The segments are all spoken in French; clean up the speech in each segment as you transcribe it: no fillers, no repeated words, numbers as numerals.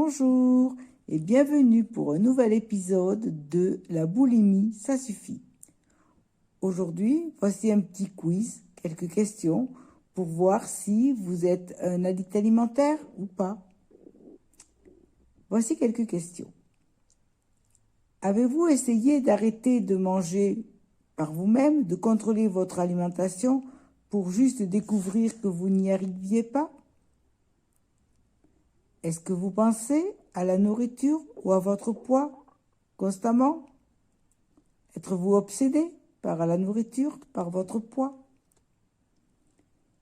Bonjour et bienvenue pour un nouvel épisode de La boulimie, ça suffit. Aujourd'hui, voici un petit quiz, quelques questions pour voir si vous êtes un addict alimentaire ou pas. Voici quelques questions. Avez-vous essayé d'arrêter de manger par vous-même, de contrôler votre alimentation pour juste découvrir que vous n'y arriviez pas? Est-ce que vous pensez à la nourriture ou à votre poids constamment? Êtes-vous obsédé par la nourriture, par votre poids?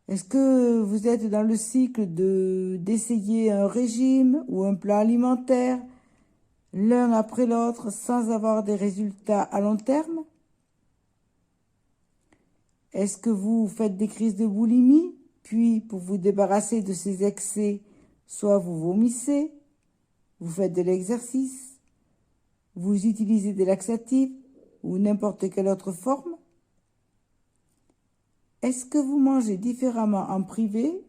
Est-ce que vous êtes dans le cycle d'essayer un régime ou un plan alimentaire l'un après l'autre sans avoir des résultats à long terme? Est-ce que vous faites des crises de boulimie, puis pour vous débarrasser de ces excès, soit vous vomissez, vous faites de l'exercice, vous utilisez des laxatifs ou n'importe quelle autre forme? Est-ce que vous mangez différemment en privé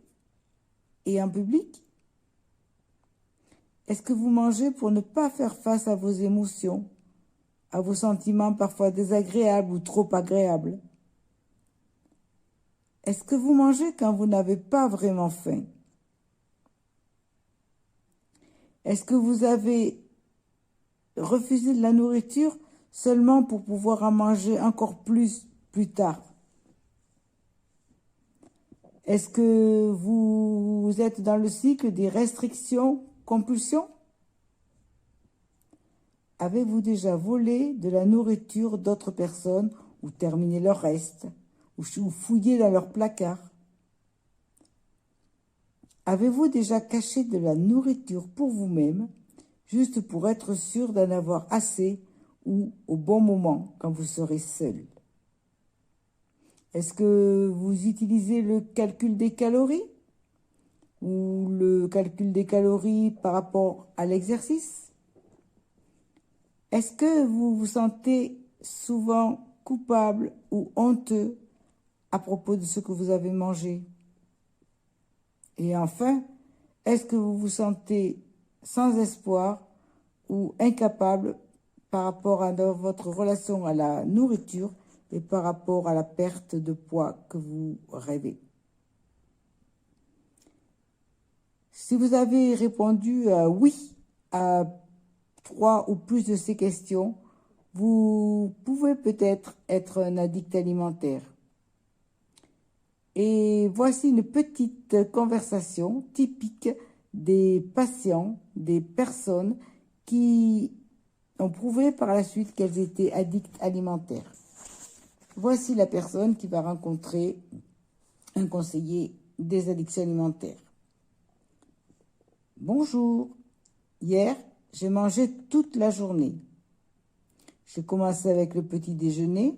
et en public? Est-ce que vous mangez pour ne pas faire face à vos émotions, à vos sentiments parfois désagréables ou trop agréables? Est-ce que vous mangez quand vous n'avez pas vraiment faim? Est-ce que vous avez refusé de la nourriture seulement pour pouvoir en manger encore plus tard? Est-ce que vous êtes dans le cycle des restrictions, compulsions? Avez-vous déjà volé de la nourriture d'autres personnes ou terminé leur reste ou fouillé dans leur placard? Avez-vous déjà caché de la nourriture pour vous-même, juste pour être sûr d'en avoir assez ou au bon moment quand vous serez seul? Est-ce que vous utilisez le calcul des calories ou le calcul des calories par rapport à l'exercice? Est-ce que vous vous sentez souvent coupable ou honteux à propos de ce que vous avez mangé? Et enfin, est-ce que vous vous sentez sans espoir ou incapable par rapport à votre relation à la nourriture et par rapport à la perte de poids que vous rêvez? Si vous avez répondu oui à 3 ou plus de ces questions, vous pouvez peut-être être un addict alimentaire. Et voici une petite conversation typique des patients, des personnes qui ont prouvé par la suite qu'elles étaient addictes alimentaires. Voici la personne qui va rencontrer un conseiller des addictions alimentaires. Bonjour, hier, j'ai mangé toute la journée. J'ai commencé avec le petit déjeuner,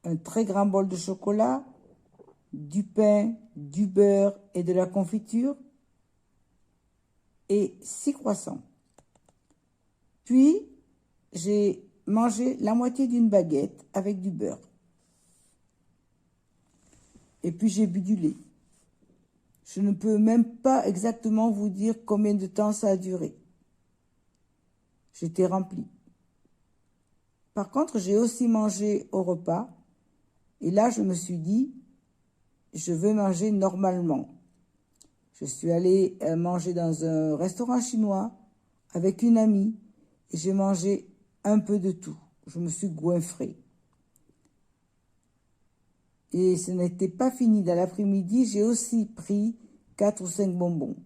un très grand bol de chocolat, du pain, du beurre et de la confiture et 6 croissants. Puis, j'ai mangé la moitié d'une baguette avec du beurre. Et puis, j'ai bu du lait. Je ne peux même pas exactement vous dire combien de temps ça a duré. J'étais remplie. Par contre, j'ai aussi mangé au repas. Et là, je me suis dit, je veux manger normalement. Je suis allée manger dans un restaurant chinois avec une amie et j'ai mangé un peu de tout. Je me suis goinfrée. Et ce n'était pas fini. Dans l'après-midi, j'ai aussi pris 4 ou 5 bonbons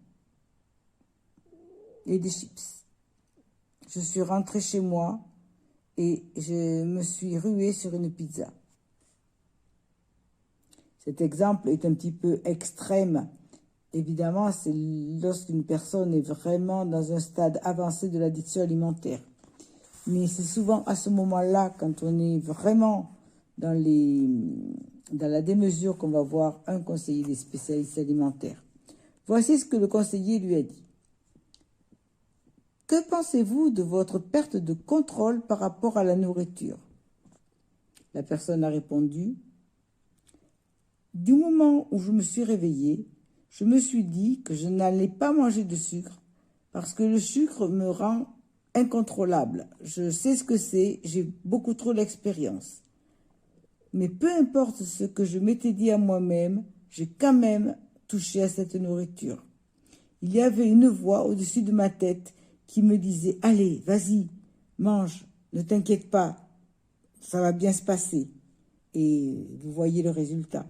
et des chips. Je suis rentrée chez moi et je me suis ruée sur une pizza. Cet exemple est un petit peu extrême. Évidemment, c'est lorsqu'une personne est vraiment dans un stade avancé de l'addiction alimentaire. Mais c'est souvent à ce moment-là, quand on est vraiment dans la démesure, qu'on va voir un conseiller des spécialistes alimentaires. Voici ce que le conseiller lui a dit. Que pensez-vous de votre perte de contrôle par rapport à la nourriture? La personne a répondu. Du moment où je me suis réveillée, je me suis dit que je n'allais pas manger de sucre parce que le sucre me rend incontrôlable. Je sais ce que c'est, j'ai beaucoup trop d'expérience. Mais peu importe ce que je m'étais dit à moi-même, j'ai quand même touché à cette nourriture. Il y avait une voix au-dessus de ma tête qui me disait « Allez, vas-y, mange, ne t'inquiète pas, ça va bien se passer. » Et vous voyez le résultat.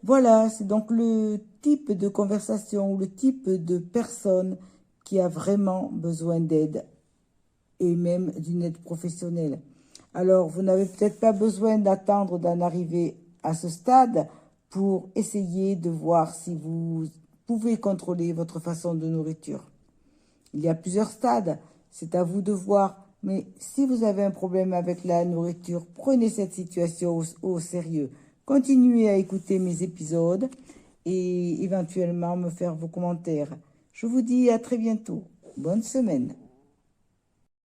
Voilà, c'est donc le type de conversation ou le type de personne qui a vraiment besoin d'aide et même d'une aide professionnelle. Alors, vous n'avez peut-être pas besoin d'attendre d'en arriver à ce stade pour essayer de voir si vous pouvez contrôler votre façon de nourriture. Il y a plusieurs stades, c'est à vous de voir. Mais si vous avez un problème avec la nourriture, prenez cette situation au sérieux. Continuez à écouter mes épisodes et éventuellement me faire vos commentaires. Je vous dis à très bientôt. Bonne semaine.